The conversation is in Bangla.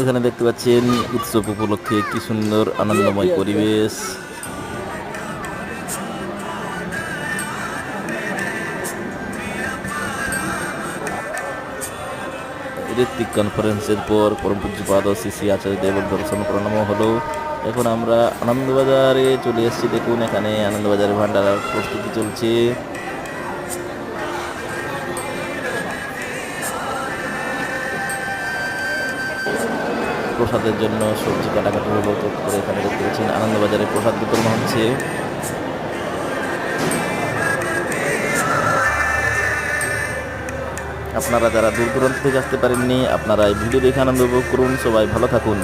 এখানে দেখতে পাচ্ছেন উৎসব উপলক্ষে কি সুন্দর আনন্দময় পরিবেশ। ঋত্বিক কনফারেন্সের পর পরম পূজ্যপাদ শ্রী শ্রী আচার্য দেবের দর্শন প্রণাম হলো। এখন আমরা আনন্দবাজারে চলে এসেছি। দেখুন এখানে আনন্দবাজারে ভান্ডারার প্রস্তুতি চলছে। প্রসাদের জন্য সবজি কাটাকাটি হলো, তো করে এখানে দেখতে পাচ্ছেন আনন্দবাজারে প্রসাদ বিতরণ হচ্ছে। আপনারা যারা দূর দূরান্ত থেকে আসতে পারেননি, আপনারা এই ভিডিও দেখে আনন্দ উপভোগ করুন। সবাই ভালো থাকুন।